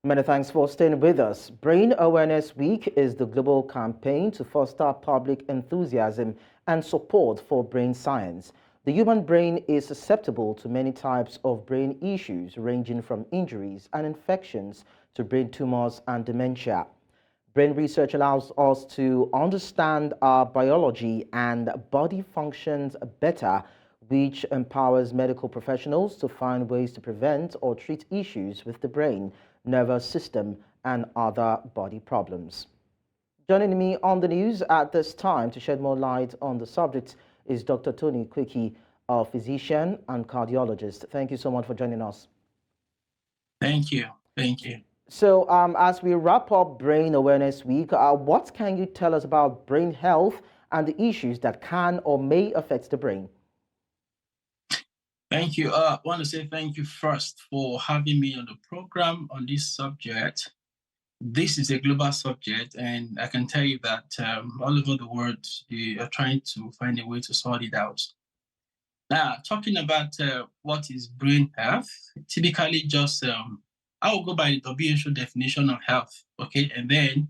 Many thanks for staying with us. Brain Awareness Week is the global campaign to foster public enthusiasm and support for brain science. The human brain is susceptible to many types of brain issues, ranging from injuries and infections to brain tumors and dementia. Brain research allows us to understand our biology and body functions better, which empowers medical professionals to find ways to prevent or treat issues with the brain, nervous system, and other body problems. Joining me on the news at this time to shed more light on the subject is Dr. Tony Quickie, a physician and cardiologist. Thank you so much for joining us. Thank you. Thank you. So, as we wrap up Brain Awareness Week, what can you tell us about brain health and the issues that can or may affect the brain? Thank you. I want to say thank you first for having me on the program on this subject. This is a global subject, and I can tell you that all over the world, they are trying to find a way to sort it out. Now, talking about what is brain health, typically just I will go by the WHO definition of health, okay, and then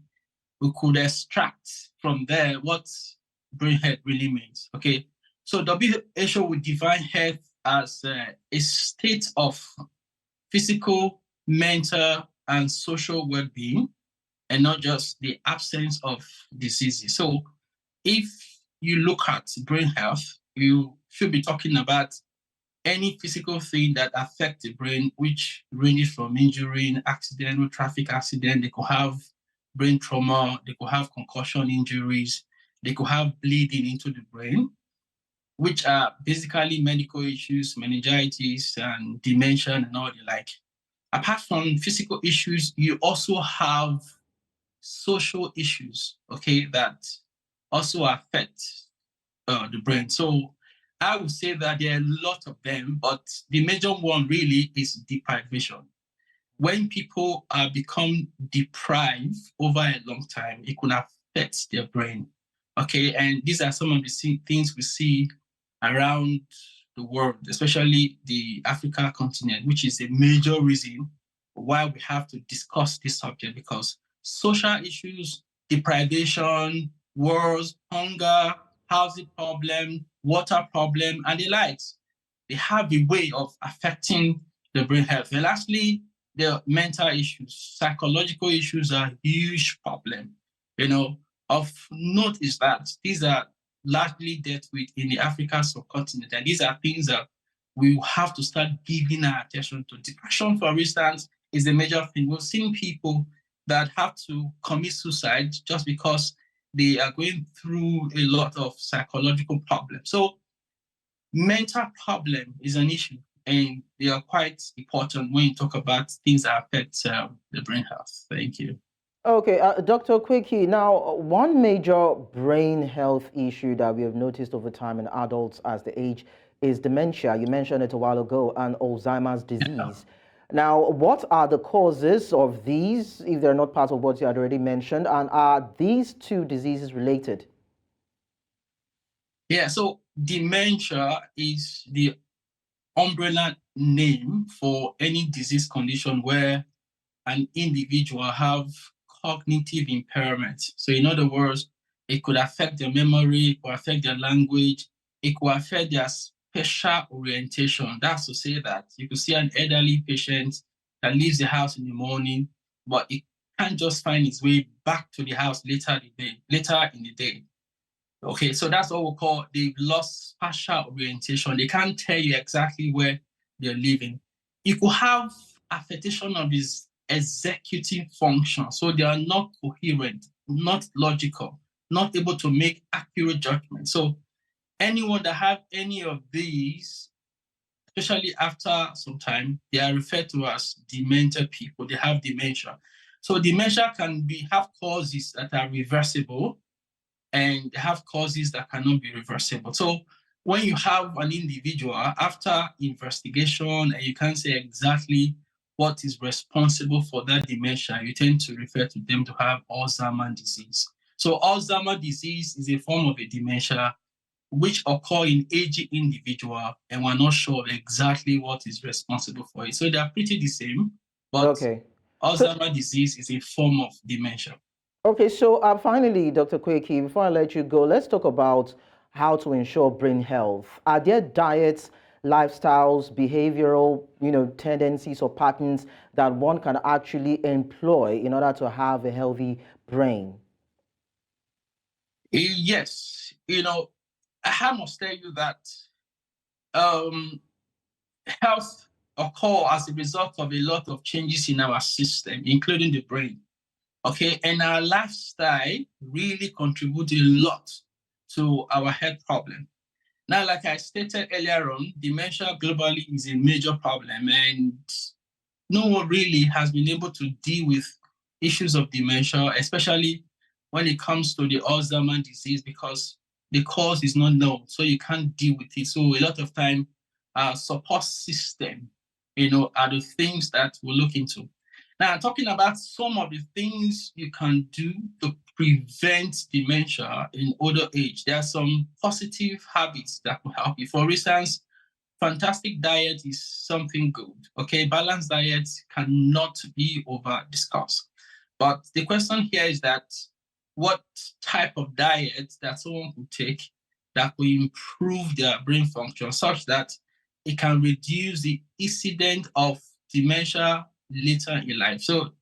we could extract from there what brain health really means, okay. So WHO would define health as a state of physical, mental, and social well-being, and not just the absence of diseases. So if you look at brain health, you should be talking about any physical thing that affects the brain, which ranges from injury, accidental traffic accident. They could have brain trauma, they could have concussion injuries, they could have bleeding into the brain, which are basically medical issues, meningitis, and dementia, and all the like. Apart from physical issues, you also have social issues, okay, that also affect the brain. So I would say that there are a lot of them, but the major one really is deprivation. When people become deprived over a long time, it could affect their brain. Okay, and these are some of the things we see around the world, especially the Africa continent, which is a major reason why we have to discuss this subject, because social issues, deprivation, wars, hunger, housing problem, water problem, and the likes, they have a way of affecting the brain health. And lastly, the mental issues, psychological issues are a huge problem. Of note is that these are largely dealt with in the African subcontinent, and these are things that we have to start giving our attention to. Depression, for instance, is a major thing. We've seen people that have to commit suicide just because they are going through a lot of psychological problems. So mental problem is an issue, and they are quite important when you talk about things that affect the brain health. Thank you. Okay, Dr. Quickie, now one major brain health issue that we have noticed over time in adults as they age is dementia. You mentioned it a while ago, and Alzheimer's disease. Now, what are the causes of these, if they're not part of what you had already mentioned, and are these two diseases related? Yeah, so dementia is the umbrella name for any disease condition where an individual have cognitive impairment. So in other words, it could affect their memory, it could affect their language, it could affect their spatial orientation. That's to say that you could see an elderly patient that leaves the house in the morning, but it can't just find its way back to the house later in the day. Okay, so that's what we call they've lost spatial orientation. They can't tell you exactly where they're living. You could have affectation of his executive function. So they are not coherent, not logical, not able to make accurate judgments. So anyone that have any of these, especially after some time, they are referred to as demented people. They have dementia. So dementia can have causes that are reversible, and they have causes that cannot be reversible. So when you have an individual after investigation and you can't say exactly what is responsible for that dementia, you tend to refer to them to have Alzheimer's disease. So Alzheimer's disease is a form of a dementia which occur in aging individual, and we're not sure exactly what is responsible for it. So they are pretty the same, but Okay. Alzheimer's disease is a form of dementia. Okay, so finally, Dr. Kweki, before I let you go, let's talk about how to ensure brain health. Are there diets, lifestyles, behavioral, tendencies or patterns that one can actually employ in order to have a healthy brain? Yes, I must tell you that um, health occur as a result of a lot of changes in our system, including the brain. Okay, and our lifestyle really contributes a lot to our health problem. Now, like I stated earlier on, dementia globally is a major problem, and no one really has been able to deal with issues of dementia, especially when it comes to the Alzheimer's disease, because the cause is not known, so you can't deal with it. So a lot of time, support system, are the things that we'll look into. Now, talking about some of the things you can do to prevent dementia in older age, there are some positive habits that will help you. For instance, fantastic diet is something good. Okay, balanced diet cannot be over discussed. But the question here is that what type of diet that someone could take that will improve their brain function such that it can reduce the incidence of dementia later in life. So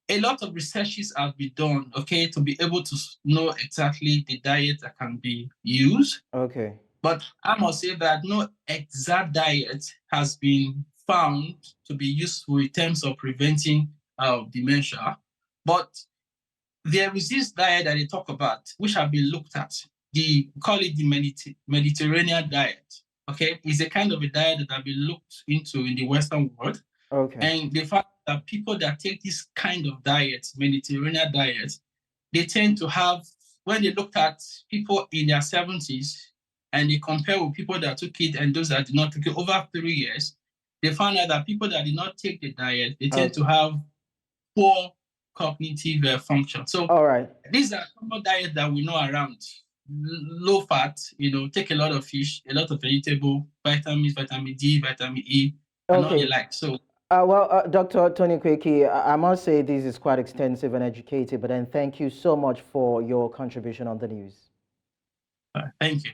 a lot of researches have been done, okay, to be able to know exactly the diet that can be used. Okay. But I must say that no exact diet has been found to be useful in terms of preventing dementia. But there is this diet that they talk about, which have been looked at. They call it the Mediterranean diet. Okay, it's a kind of a diet that have been looked into in the Western world. Okay. And they found that people that take this kind of diet, Mediterranean diet, they tend to have, when they looked at people in their 70s and they compare with people that took it and those that did not take it over 3 years, they found out that people that did not take the diet, they tend to have poor cognitive function. So all right, these are common diets that we know around. Low fat, take a lot of fish, a lot of vegetable, vitamins, vitamin D, vitamin E, and all the okay. like. So Dr. Tony Kweki, I must say this is quite extensive and educative, but then thank you so much for your contribution on the news. thank you.